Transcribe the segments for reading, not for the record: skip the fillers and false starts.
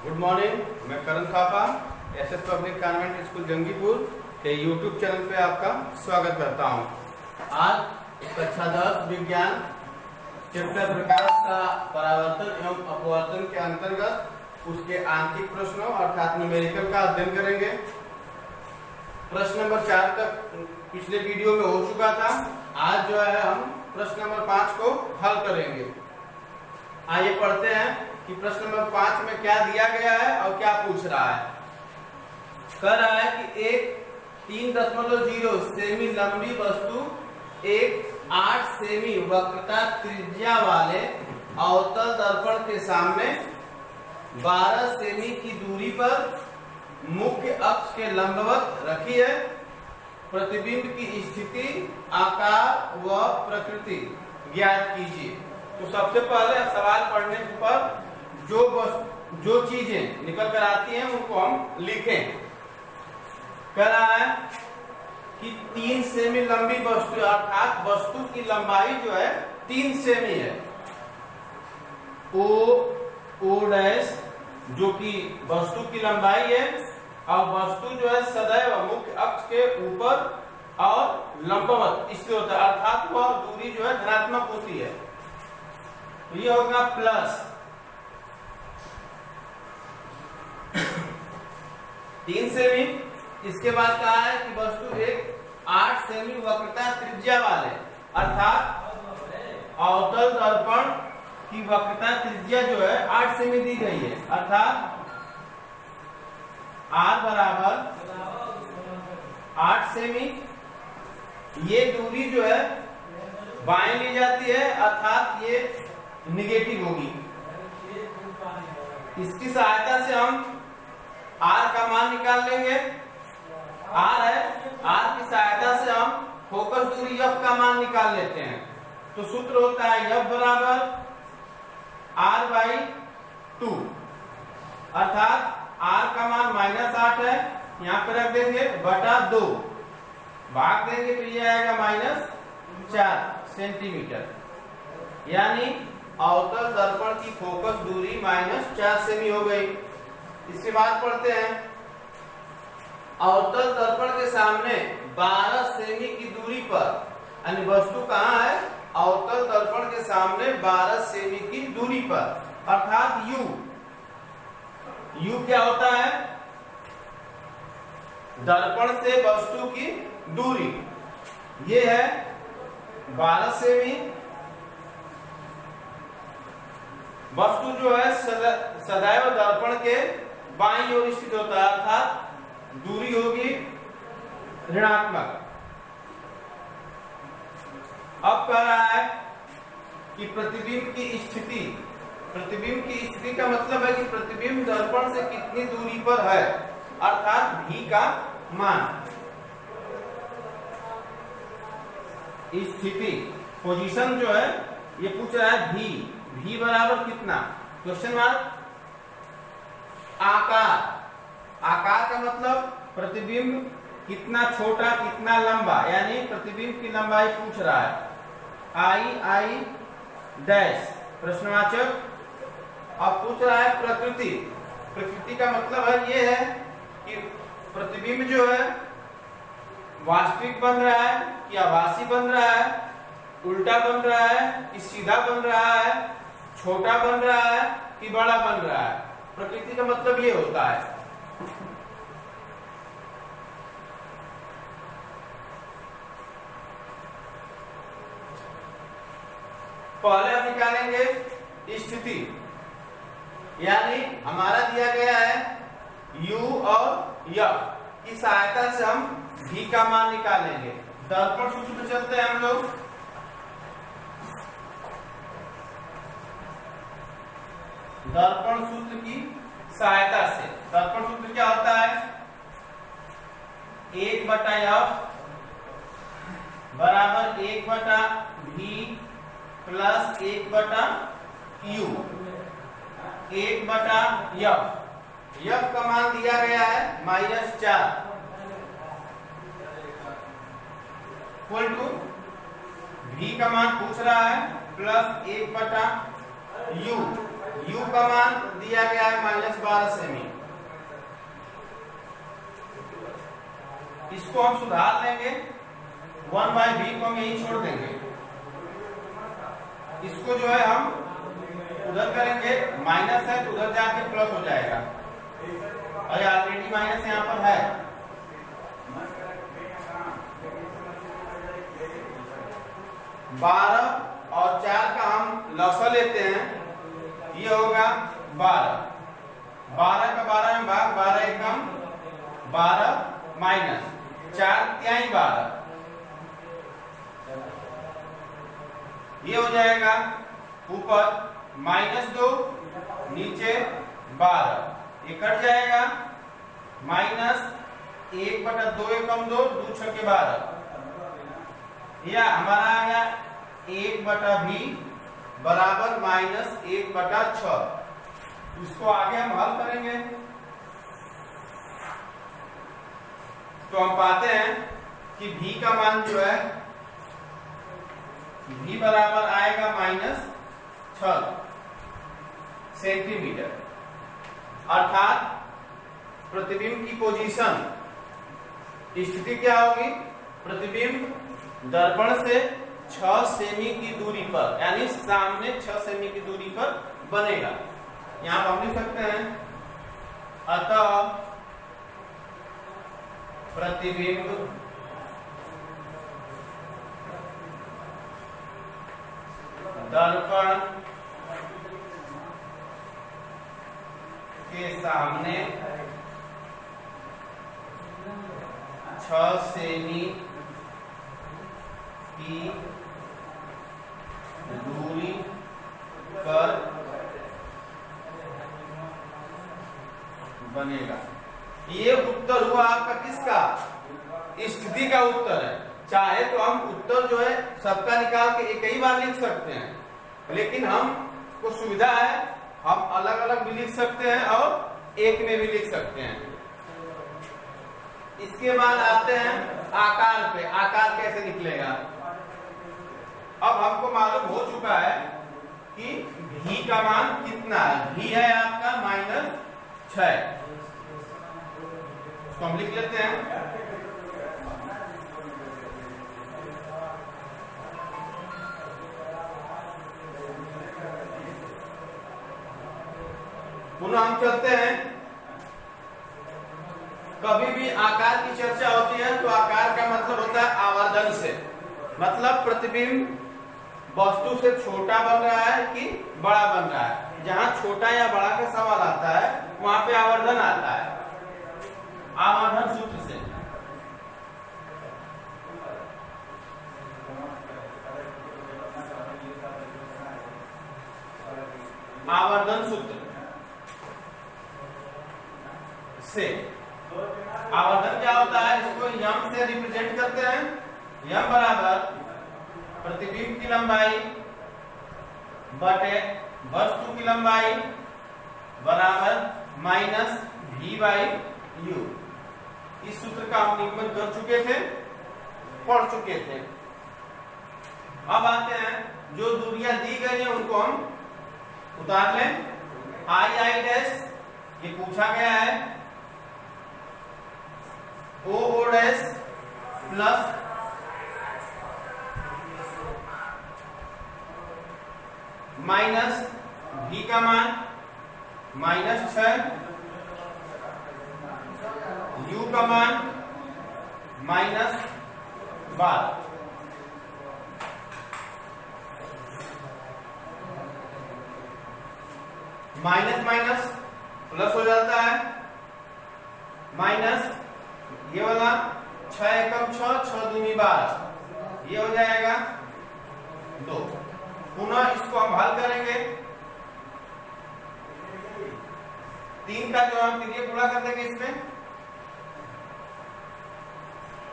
Good morning, मैं Karan Thapa SS public convent school Jangipur के YouTube channel पे आपका स्वागत करता हूं। आज कक्षा 10 विज्ञान चैप्टर प्रकाश का परावर्तन एवं अपवर्तन के अंतर्गत उसके आंतरिक प्रश्नों अर्थात न्यूमेरिकल का अध्ययन करेंगे। प्रश्न नंबर 4 तक पिछले वीडियो में हो चुका था। आज जो है हम प्रश्न नंबर 5 को हल करेंगे। आइए पढ़ते हैं कि प्रश्न नंबर 5 में क्या दिया गया है और क्या पूछ रहा है। कह रहा है कि एक 3.0 सेमी लंबी वस्तु एक 8 सेमी वक्रता त्रिज्या वाले अवतल दर्पण के सामने 12 सेमी की दूरी पर मुख्य अक्ष के लंबवत रखी है। प्रतिबिंब की स्थिति, आकार व प्रकृति ज्ञात कीजिए। तो सबसे पहले सवाल पढ़ने पर जो चीजें निकल कर आती हैं उनको हम लिखें। कह रहा है कि 3 सेमी लंबी वस्तु अर्थात वस्तु की लंबाई जो है 3 सेमी है। ओ डैश जो कि वस्तु की लंबाई है और वस्तु जो है सदैव मुख्य अक्ष के ऊपर और लंबवत स्थित होता है अर्थात वह दूरी जो है धनात्मक होती है। तो ये होगा प्लस 3 सेमी। इसके बाद कहा है कि वस्तु एक 8 सेमी वक्रता त्रिज्या वाले अर्थात अवतल दर्पण की वक्रता त्रिज्या जो है 8 सेमी दी गई है अर्थात R बराबर 8 सेमी। ये दूरी जो है बाएं ली जाती है अर्थात ये निगेटिव होगी। इसकी सहायता से हम R का मान निकाल लेंगे। R है, R की सहायता से हम फोकस दूरी F का मान निकाल लेते हैं। तो सूत्र होता है F बराबर R/2 अर्थात R का मान -8 है, यहाँ पे रख देंगे बटा 2 भाग देंगे तो ये आएगा -4 सेंटीमीटर। यानी अवतल दर्पण की फोकस दूरी -4 सेमी हो गई। इसके बाद पढ़ते हैं अवतल दर्पण के सामने 12 सेमी की दूरी पर, यानी वस्तु कहाँ है? अवतल दर्पण के सामने 12 सेमी की दूरी पर अर्थात U क्या होता है? दर्पण से वस्तु की दूरी। ये है 12 सेमी। वस्तु जो है सदैव दर्पण के बाईं ओर स्थित होता है अर्थात दूरी होगी ऋणात्मक। अब कह रहा है कि प्रतिबिंब की स्थिति। प्रतिबिंब की स्थिति का मतलब है कि प्रतिबिंब दर्पण से कितनी दूरी पर है अर्थात V का मान। स्थिति पोजीशन जो है ये पूछ रहा है V बराबर कितना? Question mark. आकार का मतलब प्रतिबिंब कितना छोटा कितना लंबा, यानी प्रतिबिंब की लंबाई पूछ रहा है। I डैश प्रश्नवाचक। अब पूछ रहा है प्रकृति। प्रकृति का मतलब है ये है कि प्रतिबिंब जो है वास्तविक बन रहा है कि आभासी बन रहा है, उल्टा बन रहा है कि सीधा बन रहा है, छोटा बन रहा है कि बड़ा बन रहा है। प्रकृति का मतलब ये होता है। पहले हम निकालेंगे स्थिति, यानी हमारा दिया गया है U और F की सहायता से हम V का मान निकालेंगे। दर्पण सूत्र पे चलते हैं हम लोग। दर्पण सूत्र की सहायता से दर्पण सूत्र क्या होता है? 1/F बराबर 1/V plus 1/U 1/F। F का मान दिया गया है -4 इक्वल टू V का मान पूछ रहा है प्लस 1/U u का मान दिया गया है -12 सेमी। इसको हम सुधार लेंगे, 1/v को हम यही छोड़ देंगे। इसको जो है हम उधर करेंगे, माइनस है तो उधर जाके प्लस हो जाएगा, और ऑलरेडी माइनस यहाँ पर है। बारह और 4 का हम लसा लेते हैं, ये होगा 12। 12 का 12 में भाग, 12 एकम 12 माइनस 4 तिहाई 12, ये हो जाएगा ऊपर -2 नीचे 12, ये कट जाएगा, -1/2 एकम 2, 2 छक्के 12, या हमारा आ गया 1/v बराबर -1/6। इसको आगे हम हल करेंगे तो हम पाते हैं कि v का मान जो है v बराबर आएगा -6 सेंटीमीटर, अर्थात प्रतिबिंब की पोजीशन स्थिति क्या होगी, प्रतिबिंब दर्पण से 6 सेमी की दूरी पर, यानी सामने 6 सेमी की दूरी पर बनेगा। यहां पर हम लिख सकते हैं अतः प्रतिबिंब दर्पण के सामने 6 सेमी की दूरी पर बनेगा। ये उत्तर हुआ आपका किसका, स्थिति का उत्तर है। चाहे तो हम उत्तर जो है सबका निकाल के एक ही बार लिख सकते हैं, लेकिन हम को सुविधा है हम अलग अलग भी लिख सकते हैं और एक में भी लिख सकते हैं। इसके बाद आते हैं आकार पे, आकार कैसे निकलेगा। अब हमको मालूम हो चुका है कि v का मान कितना है, v है आपका -6, तो हम लिख लेते हैं पुनः हम चलते हैं। कभी भी आकार की चर्चा होती है तो आकार का मतलब होता है आवर्धन से, मतलब प्रतिबिंब वस्तु से छोटा बन रहा है कि बड़ा बन रहा है। जहां छोटा या बड़ा का सवाल आता है वहां पे आवर्धन आता है, आवर्धन सूत्र से। आवर्धन सूत्र से आवर्धन क्या होता है, इसको यम से रिप्रेजेंट करते हैं। यम बराबर प्रतिबिंब की लंबाई बटे वस्तु की लंबाई बराबर -v/u। इस सूत्र का हम निगमन कर चुके थे, पढ़ चुके थे। अब आते हैं जो दूरियां दी गई हैं उनको हम उतार लें। i डैश ये पूछा गया है, o डैश प्लस -v का मान -6, u का मान -12। माइनस माइनस प्लस हो जाता है, माइनस ये वाला 6 एकम 6, 6 दूनी 12, ये हो जाएगा 2। पुनः इसको हम हल करेंगे, 3 का जो हम तिरिया पूरा कर देंगे इसमें,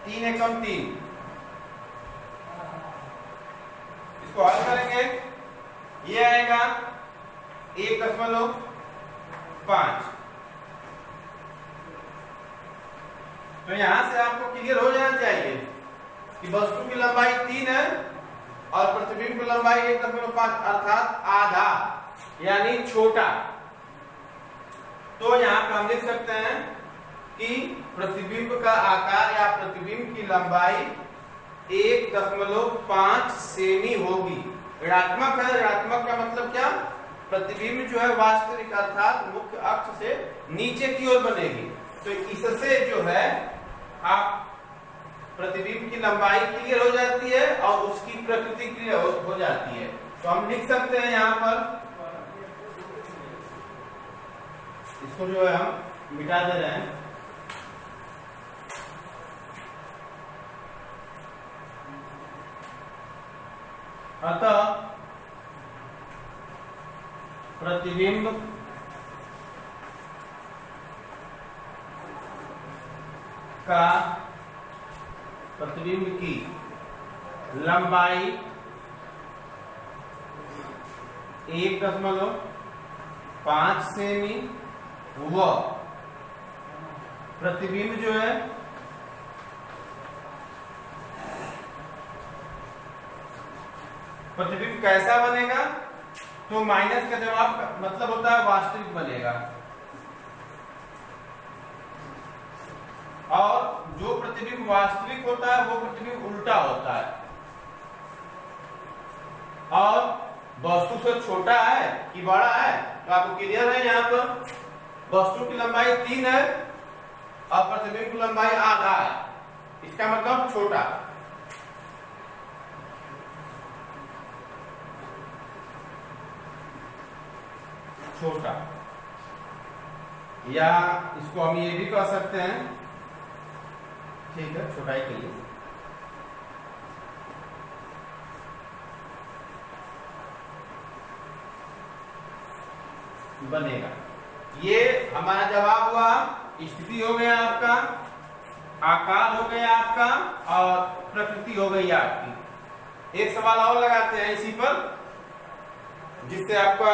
3 एकम 3, इसको हल करेंगे, ये आएगा 1.5। तो यहां से आपको क्लियर हो जाना चाहिए कि वस्तु की लंबाई 3 है और प्रतिबिंब की लंबाई 1.5 अर्थात आधा। यानी छोटा। तो यहाँ पे हम लिख सकते हैं कि प्रतिबिंब का आकार या प्रतिबिंब की लंबाई 1.5 सेमी होगी। ऋणात्मक है, ऋणात्मक का मतलब क्या, प्रतिबिंब जो है वास्तविक अर्थात मुख्य अक्ष से नीचे की ओर बनेगी। तो इससे जो है आप प्रतिबिंब की लंबाई क्लियर हो जाती है और उसकी प्रकृति क्लियर हो जाती है। तो हम लिख सकते हैं यहाँ पर, इसको जो है हम मिटा दे रहे हैं। अतः प्रतिबिंब का प्रतिबिंब की लंबाई 1.5 सेमी व प्रतिबिंब जो है प्रतिबिंब कैसा बनेगा, तो माइनस का जवाब मतलब होता है वास्तविक बनेगा। और जो प्रतिबिंब वास्तविक होता है वो प्रतिबिंब उल्टा होता है। और वस्तु से छोटा है कि बड़ा है, तो आपको क्लियर है यहाँ पर वस्तु की लंबाई 3 है और प्रतिबिंब की लंबाई आधा है, इसका मतलब छोटा। छोटा, या इसको हम ये भी कह सकते हैं, ठीक है, छोटाई के लिए बनेगा। ये हमारा जवाब हुआ, स्थिति हो गया आपका, आकार हो गया आपका और प्रकृति हो गई आपकी। एक सवाल और लगाते हैं इसी पर, जिससे आपका